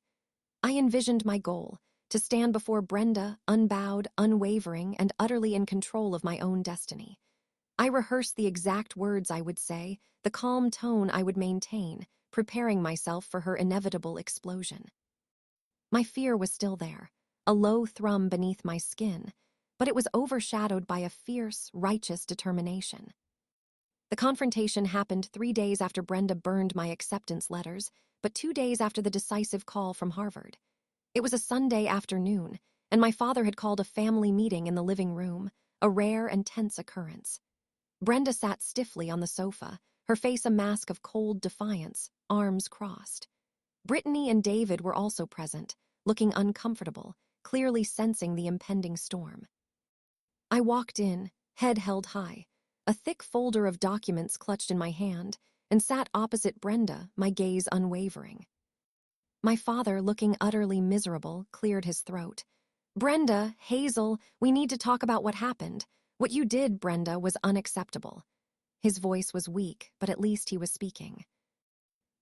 I envisioned my goal, to stand before Brenda, unbowed, unwavering, and utterly in control of my own destiny. I rehearsed the exact words I would say, the calm tone I would maintain, preparing myself for her inevitable explosion. My fear was still there, a low thrum beneath my skin, but it was overshadowed by a fierce, righteous determination. The confrontation happened 3 days after Brenda burned my acceptance letters, but 2 days after the decisive call from Harvard. It was a Sunday afternoon, and my father had called a family meeting in the living room, a rare and tense occurrence. Brenda sat stiffly on the sofa, her face a mask of cold defiance, arms crossed. Brittany and David were also present, looking uncomfortable, clearly sensing the impending storm. I walked in, head held high, a thick folder of documents clutched in my hand, and sat opposite Brenda, my gaze unwavering. My father, looking utterly miserable, cleared his throat. "Brenda, Hazel, we need to talk about what happened. What you did, Brenda, was unacceptable." His voice was weak, but at least he was speaking.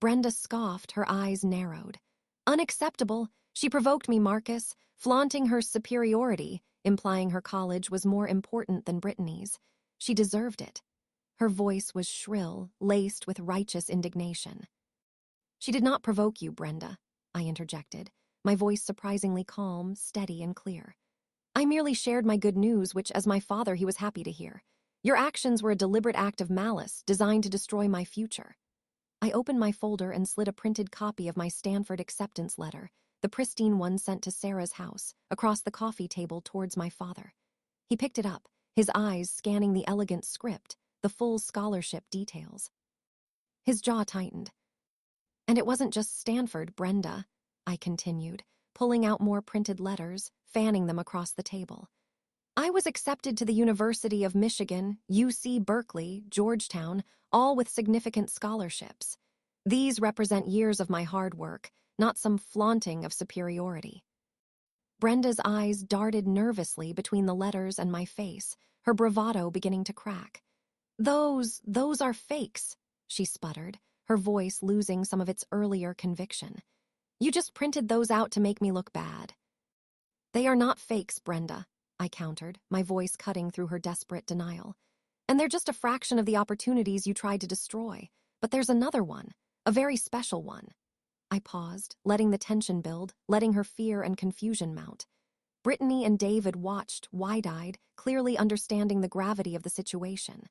Brenda scoffed, her eyes narrowed. "Unacceptable? She provoked me, Marcus, flaunting her superiority, implying her college was more important than Brittany's. She deserved it." Her voice was shrill, laced with righteous indignation. "She did not provoke you, Brenda," I interjected, my voice surprisingly calm, steady, and clear. "I merely shared my good news, which, as my father, he was happy to hear. Your actions were a deliberate act of malice designed to destroy my future." I opened my folder and slid a printed copy of my Stanford acceptance letter, the pristine one sent to Sarah's house, across the coffee table towards my father. He picked it up, his eyes scanning the elegant script, the full scholarship details. His jaw tightened. "And it wasn't just Stanford, Brenda," I continued, pulling out more printed letters, fanning them across the table. I was accepted to the University of Michigan, UC Berkeley, Georgetown, all with significant scholarships. These represent years of my hard work, not some flaunting of superiority. Brenda's eyes darted nervously between the letters and my face, her bravado beginning to crack. Those are fakes, she sputtered, her voice losing some of its earlier conviction. You just printed those out to make me look bad. They are not fakes, Brenda, I countered, my voice cutting through her desperate denial. And they're just a fraction of the opportunities you tried to destroy. But there's another one, a very special one. I paused, letting the tension build, letting her fear and confusion mount. Brittany and David watched, wide-eyed, clearly understanding the gravity of the situation.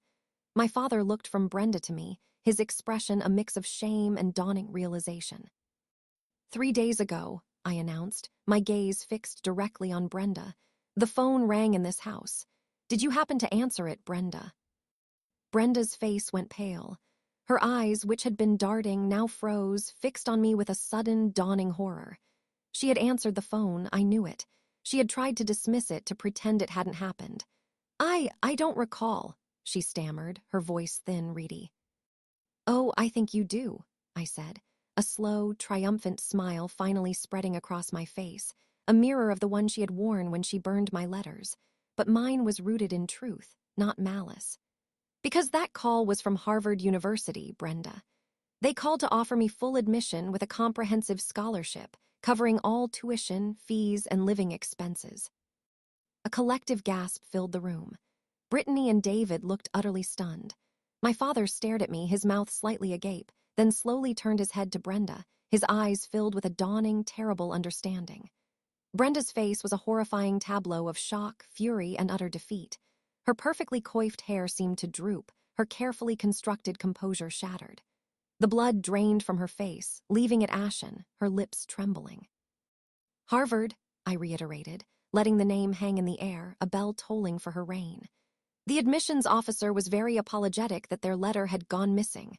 My father looked from Brenda to me, his expression a mix of shame and dawning realization. 3 days ago, I announced, my gaze fixed directly on Brenda. The phone rang in this house. Did you happen to answer it, Brenda? Brenda's face went pale. Her eyes, which had been darting, now froze, fixed on me with a sudden, dawning horror. She had answered the phone, I knew it. She had tried to dismiss it, to pretend it hadn't happened. I don't recall, she stammered, her voice thin, reedy. Oh, I think you do, I said, a slow, triumphant smile finally spreading across my face, a mirror of the one she had worn when she burned my letters. But mine was rooted in truth, not malice. Because that call was from Harvard University, Brenda. They called to offer me full admission with a comprehensive scholarship, covering all tuition, fees, and living expenses. A collective gasp filled the room. Brittany and David looked utterly stunned. My father stared at me, his mouth slightly agape, then slowly turned his head to Brenda, his eyes filled with a dawning, terrible understanding. Brenda's face was a horrifying tableau of shock, fury, and utter defeat. Her perfectly coiffed hair seemed to droop, her carefully constructed composure shattered. The blood drained from her face, leaving it ashen, her lips trembling. Harvard, I reiterated, letting the name hang in the air, a bell tolling for her reign. The admissions officer was very apologetic that their letter had gone missing,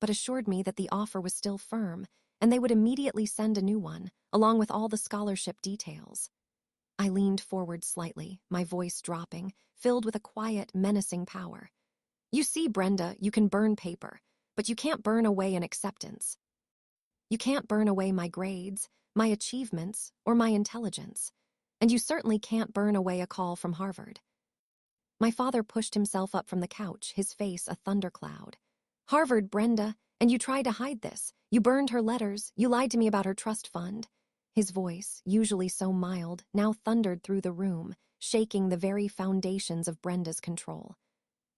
but assured me that the offer was still firm, and they would immediately send a new one, along with all the scholarship details. I leaned forward slightly, my voice dropping, filled with a quiet, menacing power. You see, Brenda, you can burn paper, but you can't burn away an acceptance. You can't burn away my grades, my achievements, or my intelligence. And you certainly can't burn away a call from Harvard. My father pushed himself up from the couch, his face a thundercloud. Harvard, Brenda, and you tried to hide this. You burned her letters, you lied to me about her trust fund. His voice, usually so mild, now thundered through the room, shaking the very foundations of Brenda's control.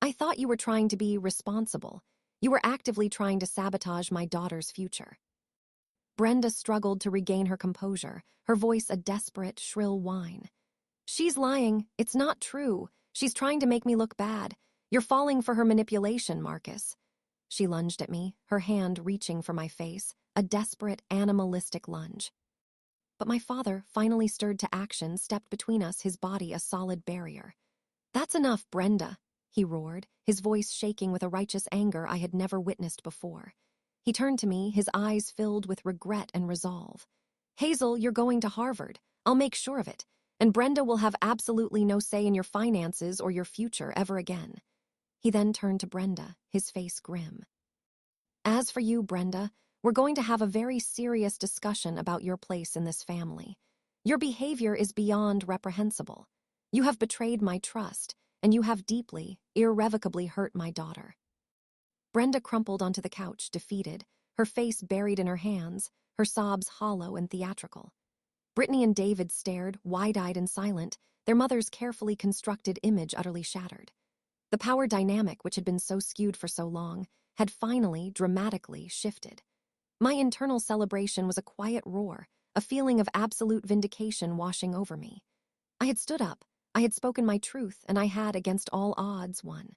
I thought you were trying to be responsible. You were actively trying to sabotage my daughter's future. Brenda struggled to regain her composure, her voice a desperate, shrill whine. She's lying. It's not true. She's trying to make me look bad. You're falling for her manipulation, Marcus. She lunged at me, her hand reaching for my face, a desperate, animalistic lunge. But my father, finally stirred to action, stepped between us, his body a solid barrier. That's enough, Brenda, he roared, his voice shaking with a righteous anger I had never witnessed before. He turned to me, his eyes filled with regret and resolve. Hazel, you're going to Harvard. I'll make sure of it. And Brenda will have absolutely no say in your finances or your future ever again. He then turned to Brenda, his face grim. As for you, Brenda, we're going to have a very serious discussion about your place in this family. Your behavior is beyond reprehensible. You have betrayed my trust, and you have deeply, irrevocably hurt my daughter. Brenda crumpled onto the couch, defeated, her face buried in her hands, her sobs hollow and theatrical. Brittany and David stared, wide-eyed and silent, their mother's carefully constructed image utterly shattered. The power dynamic, which had been so skewed for so long, had finally, dramatically shifted. My internal celebration was a quiet roar, a feeling of absolute vindication washing over me. I had stood up, I had spoken my truth, and I had, against all odds, won.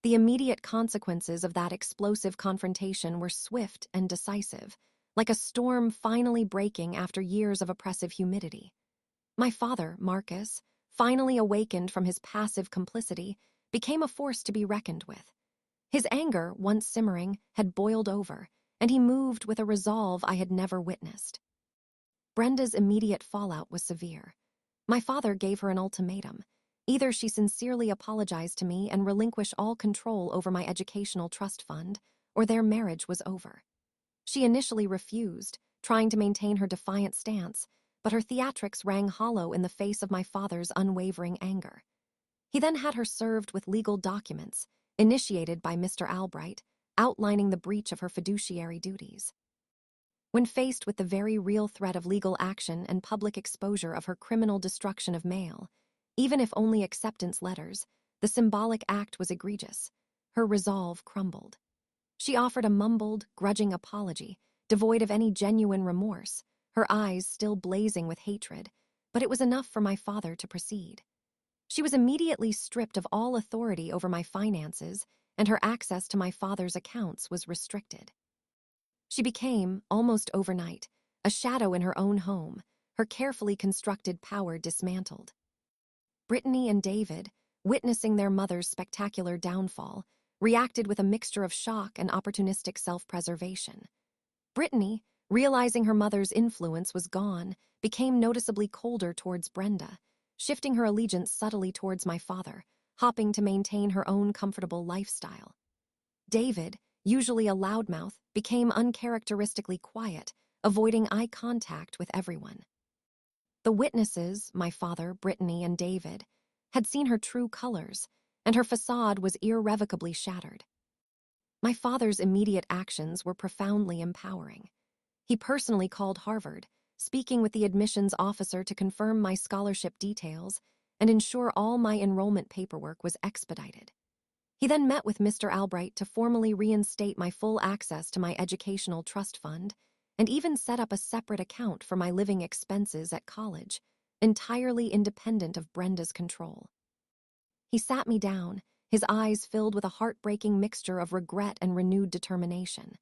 The immediate consequences of that explosive confrontation were swift and decisive, like a storm finally breaking after years of oppressive humidity. My father, Marcus, finally awakened from his passive complicity, became a force to be reckoned with. His anger, once simmering, had boiled over, and he moved with a resolve I had never witnessed. Brenda's immediate fallout was severe. My father gave her an ultimatum. Either she sincerely apologized to me and relinquished all control over my educational trust fund, or their marriage was over. She initially refused, trying to maintain her defiant stance, but her theatrics rang hollow in the face of my father's unwavering anger. He then had her served with legal documents, initiated by Mr. Albright, outlining the breach of her fiduciary duties. When faced with the very real threat of legal action and public exposure of her criminal destruction of mail, even if only acceptance letters, the symbolic act was egregious. Her resolve crumbled. She offered a mumbled, grudging apology, devoid of any genuine remorse, her eyes still blazing with hatred, but it was enough for my father to proceed. She was immediately stripped of all authority over my finances, and her access to my father's accounts was restricted. She became, almost overnight, a shadow in her own home, her carefully constructed power dismantled. Brittany and David, witnessing their mother's spectacular downfall, reacted with a mixture of shock and opportunistic self-preservation. Brittany, realizing her mother's influence was gone, became noticeably colder towards Brenda, shifting her allegiance subtly towards my father, hopping to maintain her own comfortable lifestyle. David, usually a loudmouth, became uncharacteristically quiet, avoiding eye contact with everyone. The witnesses, my father, Brittany, and David, had seen her true colors, and her facade was irrevocably shattered. My father's immediate actions were profoundly empowering. He personally called Harvard, speaking with the admissions officer to confirm my scholarship details and ensure all my enrollment paperwork was expedited. He then met with Mr. Albright to formally reinstate my full access to my educational trust fund and even set up a separate account for my living expenses at college, entirely independent of Brenda's control. He sat me down, his eyes filled with a heartbreaking mixture of regret and renewed determination.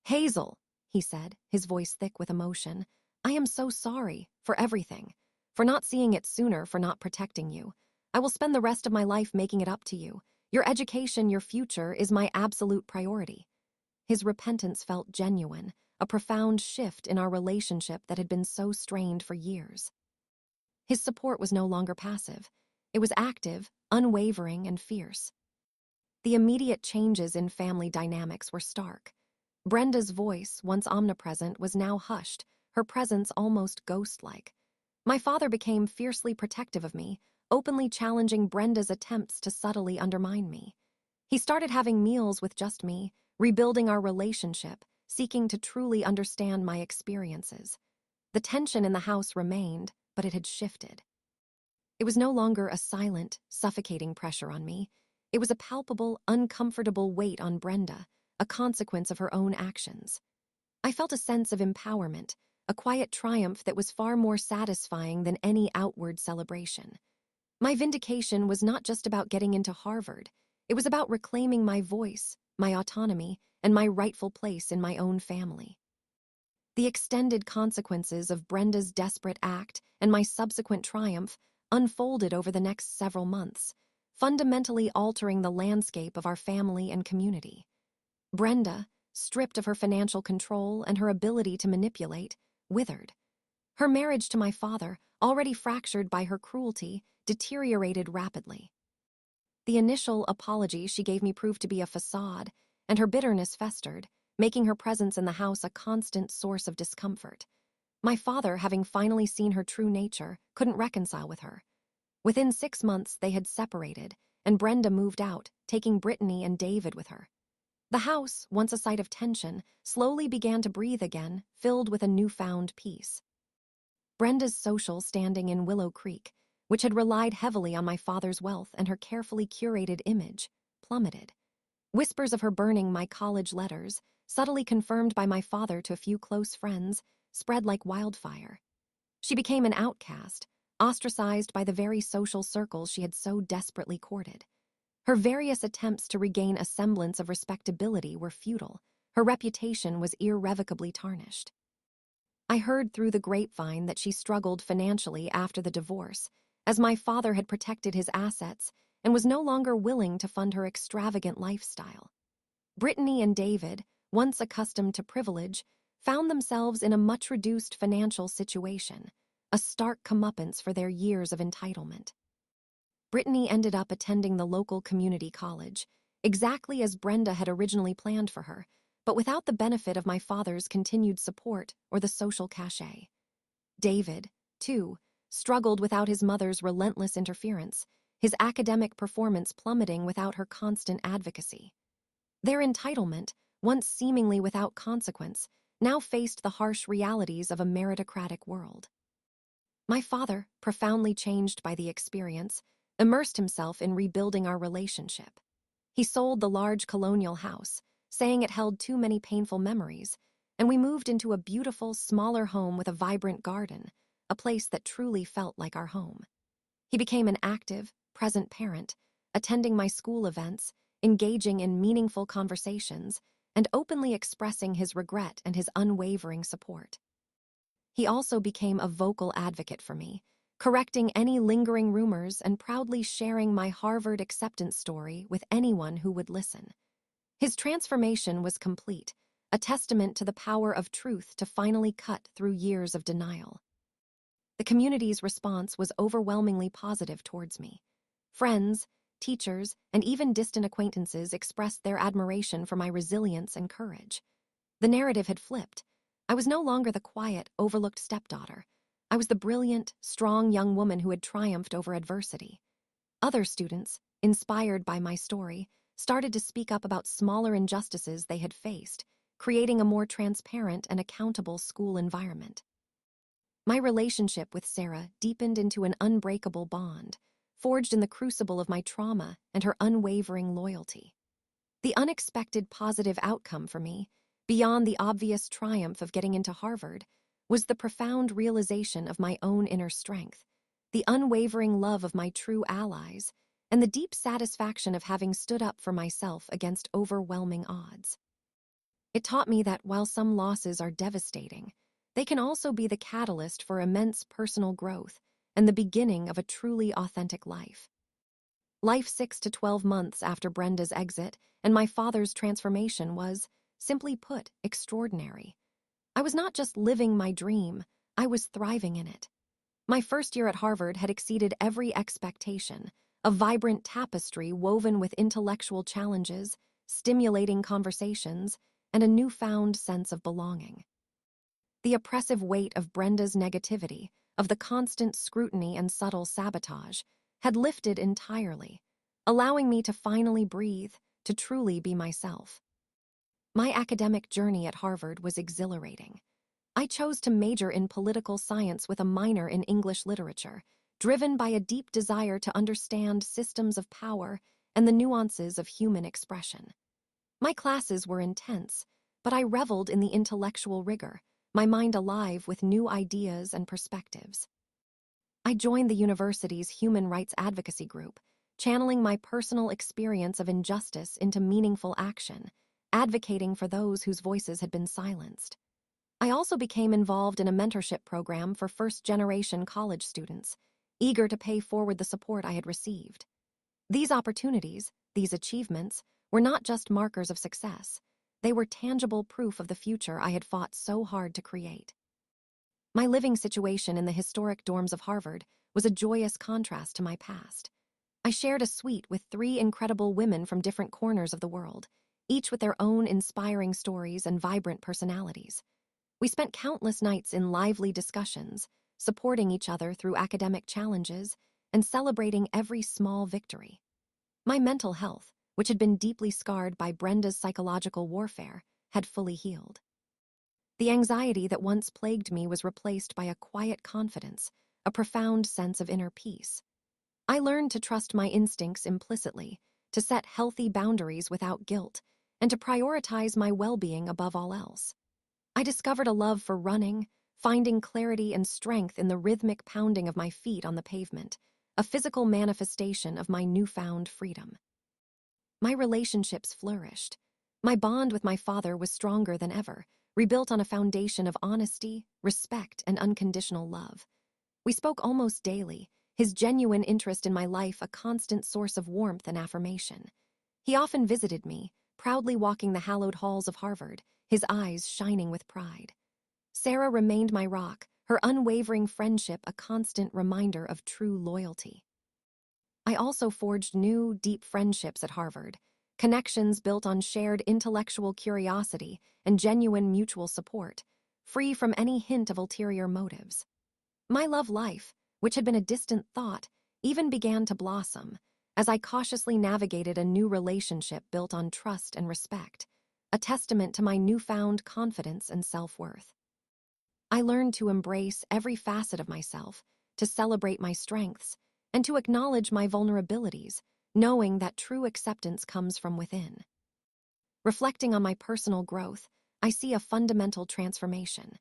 "Hazel," he said, his voice thick with emotion, "I am so sorry, for everything. For not seeing it sooner, for not protecting you. I will spend the rest of my life making it up to you. Your education, your future, is my absolute priority." His repentance felt genuine, a profound shift in our relationship that had been so strained for years. His support was no longer passive. It was active, unwavering, and fierce. The immediate changes in family dynamics were stark. Brenda's voice, once omnipresent, was now hushed, her presence almost ghost-like. My father became fiercely protective of me, openly challenging Brenda's attempts to subtly undermine me. He started having meals with just me, rebuilding our relationship, seeking to truly understand my experiences. The tension in the house remained, but it had shifted. It was no longer a silent, suffocating pressure on me. It was a palpable, uncomfortable weight on Brenda, a consequence of her own actions. I felt a sense of empowerment, a quiet triumph that was far more satisfying than any outward celebration. My vindication was not just about getting into Harvard. It was about reclaiming my voice, my autonomy, and my rightful place in my own family. The extended consequences of Brenda's desperate act and my subsequent triumph unfolded over the next several months, fundamentally altering the landscape of our family and community. Brenda, stripped of her financial control and her ability to manipulate, withered. Her marriage to my father, already fractured by her cruelty, deteriorated rapidly. The initial apology she gave me proved to be a facade, and her bitterness festered, making her presence in the house a constant source of discomfort. My father, having finally seen her true nature, couldn't reconcile with her. Within 6 months, they had separated, and Brenda moved out, taking Brittany and David with her. The house, once a site of tension, slowly began to breathe again, filled with a newfound peace. Brenda's social standing in Willow Creek, which had relied heavily on my father's wealth and her carefully curated image, plummeted. Whispers of her burning my college letters, subtly confirmed by my father to a few close friends, spread like wildfire. She became an outcast, ostracized by the very social circles she had so desperately courted. Her various attempts to regain a semblance of respectability were futile. Her reputation was irrevocably tarnished. I heard through the grapevine that she struggled financially after the divorce, as my father had protected his assets and was no longer willing to fund her extravagant lifestyle. Brittany and David, once accustomed to privilege, found themselves in a much reduced financial situation, a stark comeuppance for their years of entitlement. Brittany ended up attending the local community college, exactly as Brenda had originally planned for her, but without the benefit of my father's continued support or the social cachet. David, too, struggled without his mother's relentless interference, his academic performance plummeting without her constant advocacy. Their entitlement, once seemingly without consequence, now faced the harsh realities of a meritocratic world. My father, profoundly changed by the experience, immersed himself in rebuilding our relationship. He sold the large colonial house, saying it held too many painful memories, and we moved into a beautiful, smaller home with a vibrant garden, a place that truly felt like our home. He became an active, present parent, attending my school events, engaging in meaningful conversations, and openly expressing his regret and his unwavering support. He also became a vocal advocate for me, correcting any lingering rumors and proudly sharing my Harvard acceptance story with anyone who would listen. His transformation was complete, a testament to the power of truth to finally cut through years of denial. The community's response was overwhelmingly positive towards me. Friends, teachers, and even distant acquaintances expressed their admiration for my resilience and courage. The narrative had flipped. I was no longer the quiet, overlooked stepdaughter. I was the brilliant, strong young woman who had triumphed over adversity. Other students, inspired by my story, started to speak up about smaller injustices they had faced, creating a more transparent and accountable school environment. My relationship with Sarah deepened into an unbreakable bond, forged in the crucible of my trauma and her unwavering loyalty. The unexpected positive outcome for me, beyond the obvious triumph of getting into Harvard, was the profound realization of my own inner strength, the unwavering love of my true allies, and the deep satisfaction of having stood up for myself against overwhelming odds. It taught me that while some losses are devastating, they can also be the catalyst for immense personal growth and the beginning of a truly authentic life. Life 6 to 12 months after Brenda's exit and my father's transformation was, simply put, extraordinary. I was not just living my dream, I was thriving in it. My first year at Harvard had exceeded every expectation, a vibrant tapestry woven with intellectual challenges, stimulating conversations, and a newfound sense of belonging. The oppressive weight of Brenda's negativity, of the constant scrutiny and subtle sabotage, had lifted entirely, allowing me to finally breathe, to truly be myself. My academic journey at Harvard was exhilarating. I chose to major in political science with a minor in English literature, driven by a deep desire to understand systems of power and the nuances of human expression. My classes were intense, but I reveled in the intellectual rigor, my mind alive with new ideas and perspectives. I joined the university's human rights advocacy group, channeling my personal experience of injustice into meaningful action, advocating for those whose voices had been silenced. I also became involved in a mentorship program for first-generation college students, eager to pay forward the support I had received. These opportunities, these achievements, were not just markers of success. They were tangible proof of the future I had fought so hard to create. My living situation in the historic dorms of Harvard was a joyous contrast to my past. I shared a suite with 3 incredible women from different corners of the world, each with their own inspiring stories and vibrant personalities. We spent countless nights in lively discussions, supporting each other through academic challenges and celebrating every small victory. My mental health, which had been deeply scarred by Brenda's psychological warfare, had fully healed. The anxiety that once plagued me was replaced by a quiet confidence, a profound sense of inner peace. I learned to trust my instincts implicitly, to set healthy boundaries without guilt, and to prioritize my well-being above all else. I discovered a love for running, finding clarity and strength in the rhythmic pounding of my feet on the pavement, a physical manifestation of my newfound freedom. My relationships flourished. My bond with my father was stronger than ever, rebuilt on a foundation of honesty, respect, and unconditional love. We spoke almost daily, his genuine interest in my life a constant source of warmth and affirmation. He often visited me, proudly walking the hallowed halls of Harvard, his eyes shining with pride. Sarah remained my rock, her unwavering friendship a constant reminder of true loyalty. I also forged new, deep friendships at Harvard, connections built on shared intellectual curiosity and genuine mutual support, free from any hint of ulterior motives. My love life, which had been a distant thought, even began to blossom as I cautiously navigated a new relationship built on trust and respect, a testament to my newfound confidence and self-worth. I learned to embrace every facet of myself, to celebrate my strengths, and to acknowledge my vulnerabilities, knowing that true acceptance comes from within. Reflecting on my personal growth, I see a fundamental transformation.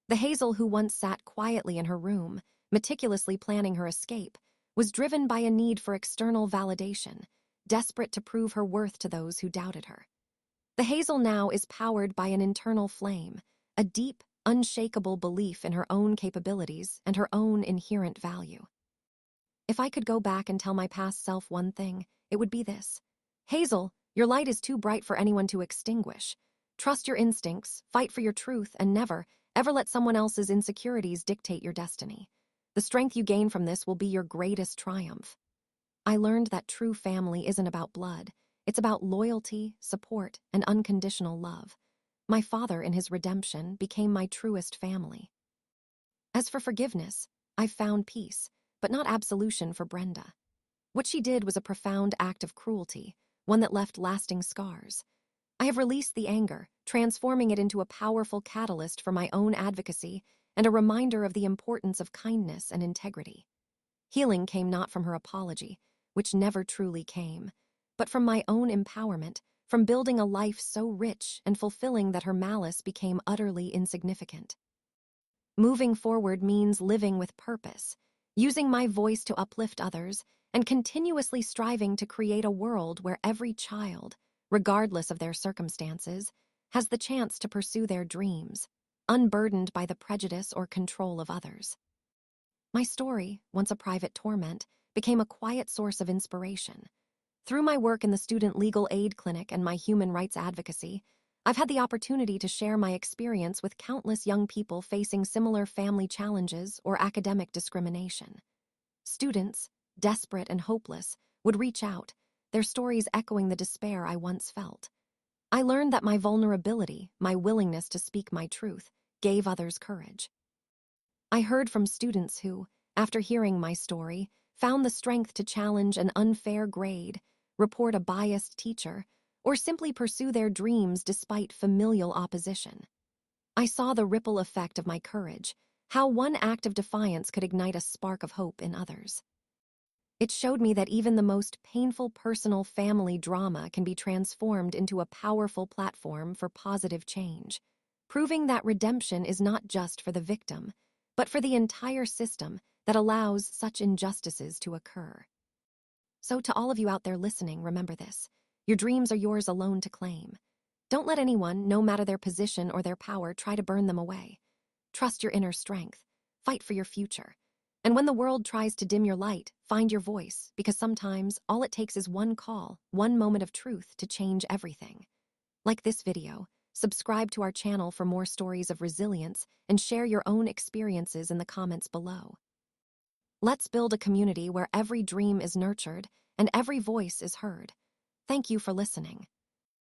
The Hazel who once sat quietly in her room, meticulously planning her escape, was driven by a need for external validation, desperate to prove her worth to those who doubted her. The Hazel now is powered by an internal flame, a deep, unshakable belief in her own capabilities and her own inherent value. If I could go back and tell my past self one thing, it would be this. Hazel, your light is too bright for anyone to extinguish. Trust your instincts, fight for your truth, and never, ever let someone else's insecurities dictate your destiny. The strength you gain from this will be your greatest triumph. I learned that true family isn't about blood. It's about loyalty, support, and unconditional love. My father, in his redemption, became my truest family. As for forgiveness, I found peace, but not absolution for Brenda. What she did was a profound act of cruelty, one that left lasting scars. I have released the anger, transforming it into a powerful catalyst for my own advocacy and a reminder of the importance of kindness and integrity. Healing came not from her apology, which never truly came, but from my own empowerment, from building a life so rich and fulfilling that her malice became utterly insignificant. Moving forward means living with purpose, using my voice to uplift others, and continuously striving to create a world where every child, regardless of their circumstances, has the chance to pursue their dreams, unburdened by the prejudice or control of others. My story, once a private torment, became a quiet source of inspiration. Through my work in the Student Legal Aid Clinic and my human rights advocacy, I've had the opportunity to share my experience with countless young people facing similar family challenges or academic discrimination. Students, desperate and hopeless, would reach out, their stories echoing the despair I once felt. I learned that my vulnerability, my willingness to speak my truth, gave others courage. I heard from students who, after hearing my story, found the strength to challenge an unfair grade, report a biased teacher, or simply pursue their dreams despite familial opposition. I saw the ripple effect of my courage, how one act of defiance could ignite a spark of hope in others. It showed me that even the most painful personal family drama can be transformed into a powerful platform for positive change, proving that redemption is not just for the victim, but for the entire system that allows such injustices to occur. So to all of you out there listening, remember this. Your dreams are yours alone to claim. Don't let anyone, no matter their position or their power, try to burn them away. Trust your inner strength. Fight for your future. And when the world tries to dim your light, find your voice, because sometimes all it takes is one call, one moment of truth to change everything. Like this video, subscribe to our channel for more stories of resilience and share your own experiences in the comments below. Let's build a community where every dream is nurtured and every voice is heard. Thank you for listening.